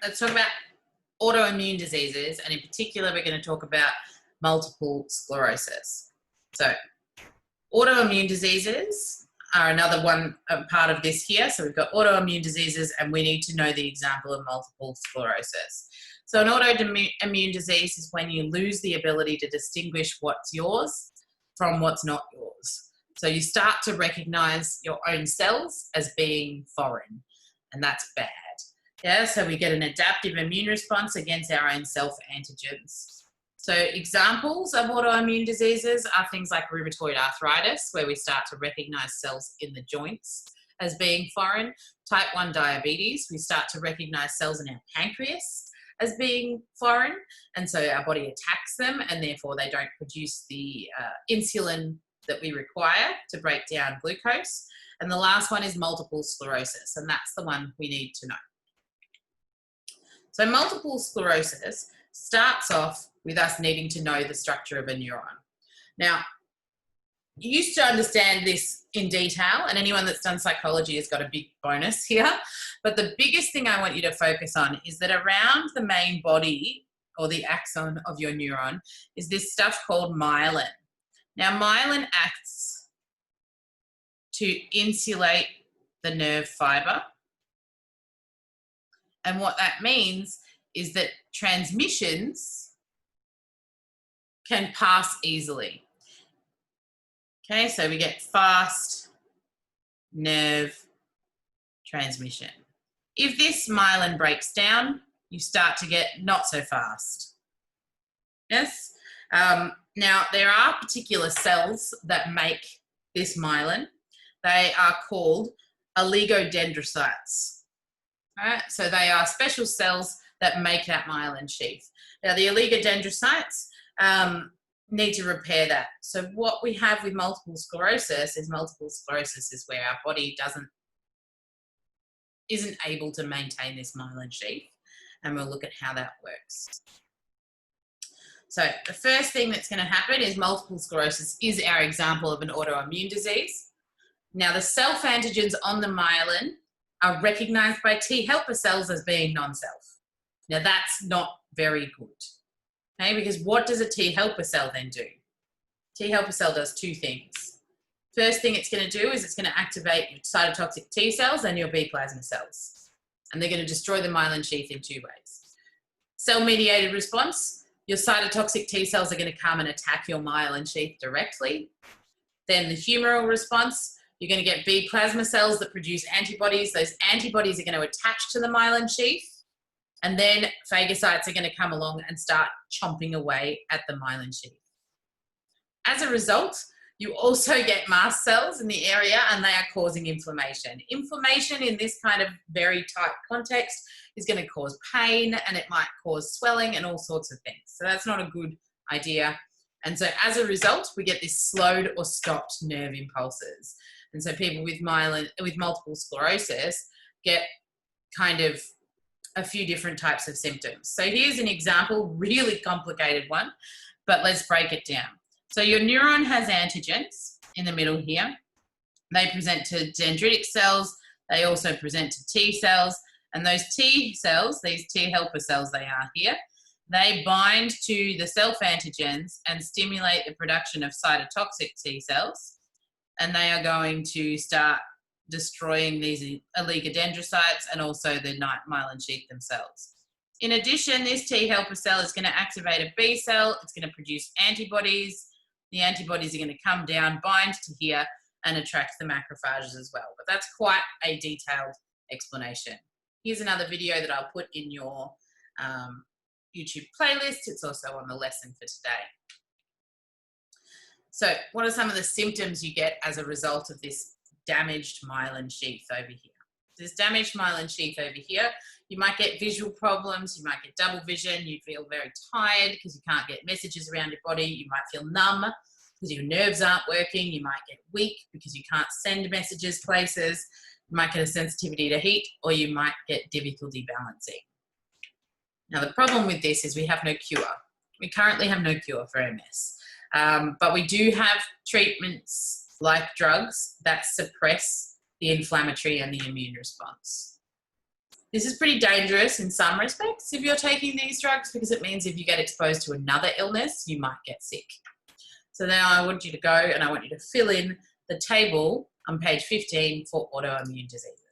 let's talk about autoimmune diseases, and in particular, we're going to talk about multiple sclerosis. So, autoimmune diseases are another one part of this here. So we've got autoimmune diseases, and we need to know the example of multiple sclerosis. So an autoimmune disease is when you lose the ability to distinguish what's yours from what's not yours. So you start to recognize your own cells as being foreign, and that's bad. Yeah, so we get an adaptive immune response against our own self-antigens. So examples of autoimmune diseases are things like rheumatoid arthritis, where we start to recognize cells in the joints as being foreign. Type 1 diabetes, we start to recognize cells in our pancreas as being foreign, and so our body attacks them, and therefore they don't produce the insulin that we require to break down glucose. And the last one is multiple sclerosis, and that's the one we need to know. So multiple sclerosis starts off with us needing to know the structure of a neuron. Now, you used to understand this in detail, and anyone that's done psychology has got a big bonus here. But the biggest thing I want you to focus on is that around the main body or the axon of your neuron is this stuff called myelin. Now, myelin acts to insulate the nerve fiber. And what that means is that transmissions can pass easily. Okay, so we get fast nerve transmission. If this myelin breaks down, you start to get not so fast. Yes? Now, there are particular cells that make this myelin. They are called oligodendrocytes. All right, so they are special cells that make that myelin sheath. Now, the oligodendrocytes need to repair that. So what we have with multiple sclerosis is where our body isn't able to maintain this myelin sheath, and we'll look at how that works. So the first thing that's going to happen is multiple sclerosis is our example of an autoimmune disease. Now, the self-antigens on the myelin are recognized by T helper cells as being non-self. Now, that's not very good. Okay, because what does a T helper cell then do? T helper cell does two things. First thing it's going to do is it's going to activate your cytotoxic T cells and your B plasma cells. And they're going to destroy the myelin sheath in two ways. Cell-mediated response, your cytotoxic T cells are going to come and attack your myelin sheath directly. Then the humoral response, you're going to get B plasma cells that produce antibodies. Those antibodies are going to attach to the myelin sheath. And then phagocytes are going to come along and start chomping away at the myelin sheath. As a result, you also get mast cells in the area, and they are causing inflammation. Inflammation in this kind of very tight context is going to cause pain, and it might cause swelling and all sorts of things. So that's not a good idea. And so as a result, we get this slowed or stopped nerve impulses. And so people with multiple sclerosis get kind of a few different types of symptoms. So here's an example, really complicated one, but let's break it down. So your neuron has antigens in the middle here. They present to dendritic cells. They also present to T cells. And those T cells, these T helper cells they are here, they bind to the self-antigens and stimulate the production of cytotoxic T cells. And they are going to start destroying these oligodendrocytes and also the myelin sheath themselves. In addition, this T helper cell is going to activate a B cell. It's going to produce antibodies. The antibodies are going to come down, bind to here, and attract the macrophages as well. But that's quite a detailed explanation. Here's another video that I'll put in your YouTube playlist. It's also on the lesson for today. So what are some of the symptoms you get as a result of this damaged myelin sheath over here? This damaged myelin sheath over here, you might get visual problems, you might get double vision, you feel very tired because you can't get messages around your body, you might feel numb because your nerves aren't working, you might get weak because you can't send messages places, you might get a sensitivity to heat, or you might get difficulty balancing. Now the problem with this is we have no cure. We currently have no cure for MS, but we do have treatments like drugs that suppress the inflammatory and the immune response. This is pretty dangerous in some respects if you're taking these drugs, because it means if you get exposed to another illness, you might get sick. So now I want you to go and I want you to fill in the table on page 15 for autoimmune diseases.